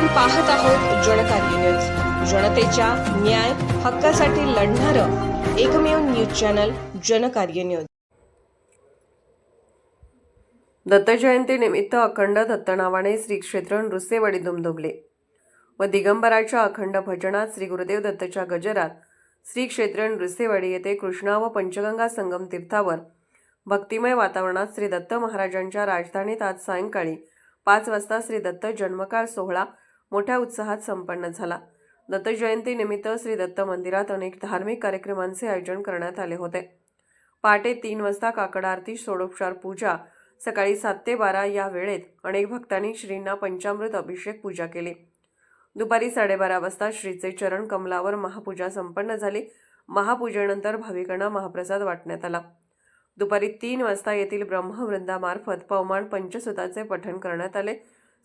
पाहत आहोत जनकार्य न्यूज, जनतेच्या न्याय हक्कासाठी लढणारं एकमेव news channel Janakarya news. Datta Jayanti निमित्त अखंड दत्त नावाने श्री क्षेत्र नृत्यवाडी दुमदुमले व दिगंबराच्या अखंड भजनात श्री गुरुदेव दत्तच्या गजरात श्री क्षेत्र नृत्यवाडी येथे कृष्णा व पंचगंगा संगम तीर्थावर भक्तिमय वातावरणात श्री दत्त महाराजांच्या राजधानीत आज सायंकाळी 5 वाजता श्री दत्त जन्मकाळ सोहळा मोठ्या उत्साहात संपन्न झाला। दत्त जयंती निमित्त श्री दत्त मंदिरात अनेक धार्मिक कार्यक्रमांचे आयोजन करण्यात आले होते। पहाटे 3 वाजता काकड आरती, षोडोपचार पूजा, सकाळी 7 ते 12 या वेळेत अनेक भक्तांनी श्रींना पंचामृत अभिषेक पूजा केली। दुपारी 12:30 वाजता श्रीचे चरण कमलावर महापूजा संपन्न झाली। महापूजेनंतर भाविकांना महाप्रसाद वाटण्यात आला। दुपारी 3 वाजता येथील ब्रह्मवृंदामार्फत पवमान पंचसुताचे पठण करण्यात आले।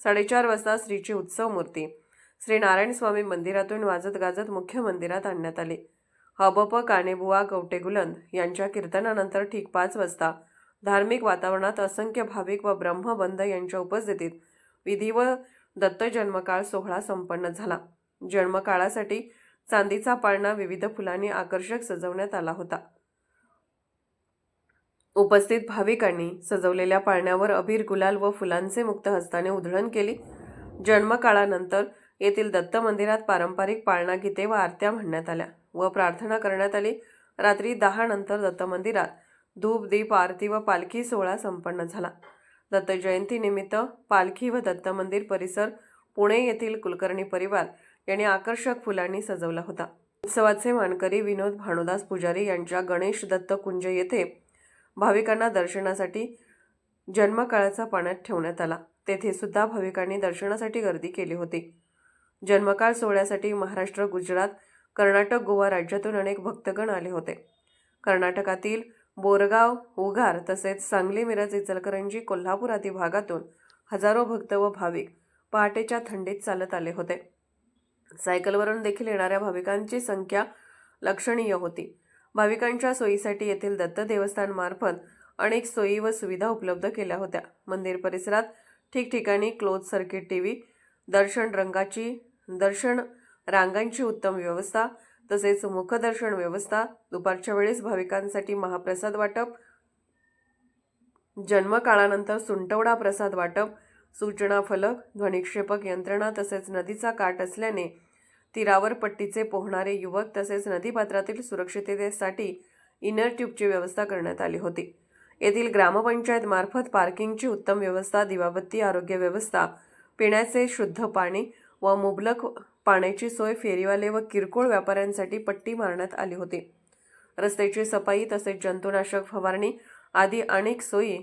4:30 वाजता श्रीची उत्सव मूर्ती श्री नारायण स्वामी मंदिरातून वाजत गाजत मुख्य मंदिरात आणण्यात आली। हबप कानेबुवा गवटेगुलंद यांच्या कीर्तनानंतर ठीक 5 वाजता धार्मिक वातावरणात असंख्य भाविक व ब्रह्मबंध यांच्या उपस्थितीत विधी व दत्त जन्मकाळ सोहळा संपन्न झाला। जन्मकाळासाठी चांदीचा पाळणा विविध फुलांनी आकर्षक सजवण्यात आला होता। उपस्थित भाविकांनी सजवलेल्या पाळण्यावर अबीर, गुलाल व फुलांचे मुक्त हस्ताने उधळण केली। जन्मकाळानंतर येथील दत्त मंदिरात पारंपरिक पाळणा गीते व आरत्या म्हणण्यात आल्या व प्रार्थना करण्यात आली। रात्री 10 नंतर दत्त मंदिरात धूप, दीप, आरती व पालखी सोहळा संपन्न झाला। दत्त जयंती निमित्त पालखी व दत्त मंदिर परिसर पुणे येथील कुलकर्णी परिवार यांनी आकर्षक फुलांनी सजवला होता। उत्सवाचे मानकरी विनोद भानुदास पुजारी यांच्या गणेश दत्त कुंज येथे भाविकांना दर्शनासाठी जन्मकाळाचा पाण्यात ठेवण्यात आला। तेथे सुद्धा भाविकांनी दर्शनासाठी गर्दी केली होती। जन्मकाळ सोहळ्यासाठी महाराष्ट्र, गुजरात, कर्नाटक, गोवा राज्यातून अनेक भक्तगण आले होते। कर्नाटकातील बोरगाव, उगार तसेच सांगली, मिरज, इचलकरंजी, कोल्हापूर आदी भागातून हजारो भक्त व भाविक पहाटेच्या थंडीत चालत आले होते। सायकलवरून देखील येणाऱ्या भाविकांची संख्या लक्षणीय होती। भाविकांच्या सोयीसाठी येथील दत्त देवस्थानमार्फत अनेक सोयी व सुविधा उपलब्ध केल्या होत्या। मंदिर परिसरात ठिकठिकाणी क्लोज सर्किट टीव्ही, दर्शन रांगांची उत्तम व्यवस्था तसेच मुखदर्शन व्यवस्था, दुपारच्या वेळेस भाविकांसाठी महाप्रसाद वाटप, जन्मकाळानंतर सुंटवडा प्रसाद वाटप, सूचना फलक, ध्वनिक्षेपक यंत्रणा तसेच नदीचा काठ असल्याने तीरावर पट्टीचे पोहणारे युवक तसेच नदीपात्रातील सुरक्षिततेसाठी इनर ट्यूबची व्यवस्था करण्यात आली होती। येथील ग्रामपंचायत मार्फत पार्किंगची उत्तम व्यवस्था, दिवाबत्ती, आरोग्य व्यवस्था, पिण्याचे शुद्ध पाणी व मुबलक पाण्याची सोय, फेरीवाले व किरकोळ व्यापाऱ्यांसाठी पट्टी मारण्यात आली होती। रस्त्याची सफाई तसेच जंतुनाशक फवारणी आदी अनेक सोयी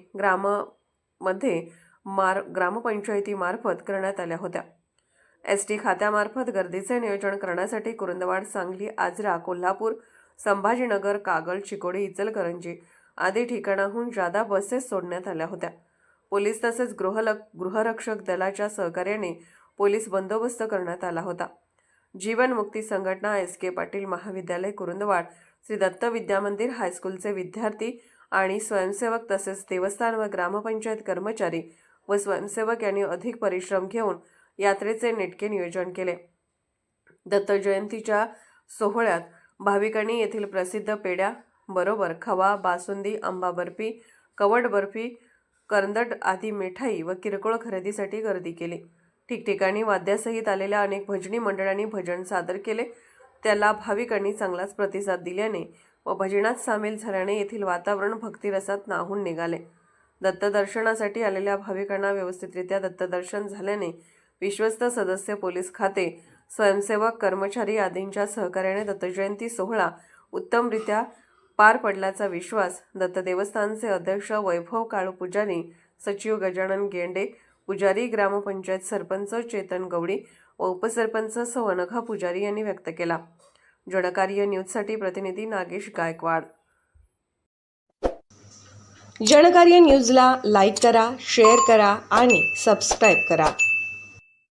ग्रामपंचायतीमार्फत करण्यात आल्या होत्या। एसटी खात्यामार्फत गर्दीचे नियोजन करण्यासाठी कुरुंदवाड, सांगली, आजरा, कोल्हापूर, संभाजीनगर, कागल, चिकोडी, इचलकरंजी आदी ठिकाणाहून जादा बसेस सोडण्यात आल्या होत्या। पोलीस तसेच गृहरक्षक दलाच्या सहकार्याने पोलीस बंदोबस्त करण्यात आला होता। जीवन मुक्ती संघटना, एस.के. पाटील महाविद्यालय कुरुंदवाड, श्री दत्त विद्यामंदिर हायस्कूलचे विद्यार्थी आणि स्वयंसेवक तसेच देवस्थान व ग्रामपंचायत कर्मचारी व स्वयंसेवक यांनी अधिक परिश्रम घेऊन यात्रेचे नेटके नियोजन केले। दत्त जयंतीच्या सोहळ्यात भाविकांनी येथील प्रसिद्ध पेढ्या बरोबर खवा, बासुंदी, आंबा बर्फी, कवट बर्फी, करंदट आदी मिठाई व किरकोळ खरेदीसाठी गर्दी केली। ठिकठिकाणी वाद्यासहित आलेल्या अनेक भजनी मंडळांनी भजन सादर केले। त्याला भाविकांनी चांगलाच प्रतिसाद दिल्याने व भजनात सामील झाल्याने येथील वातावरण भक्तिरसात न्हाऊन निघाले। दत्त दर्शनासाठी आलेल्या भाविकांना व्यवस्थितरित्या दत्तदर्शन झाल्याने विश्वस्त सदस्य, पोलीस खाते, स्वयंसेवक, कर्मचारी आदींच्या सहकार्याने दत्तजयंती सोहळा उत्तमरित्या पार पडल्याचा विश्वास दत्त देवस्थानचे अध्यक्ष वैभव काळू पुजारी, सचिव गजानन गेंडे, पुजारी, ग्रामपंचायत सरपंच चेतन गवडी व उपसरपंच सौ अनघा पुजारी यांनी व्यक्त केला। जनकार्य न्यूजसाठी प्रतिनिधी नागेश गायकवाड। जनकार्य न्यूजला लाईक करा, शेअर करा आणि सबस्क्राईब करा।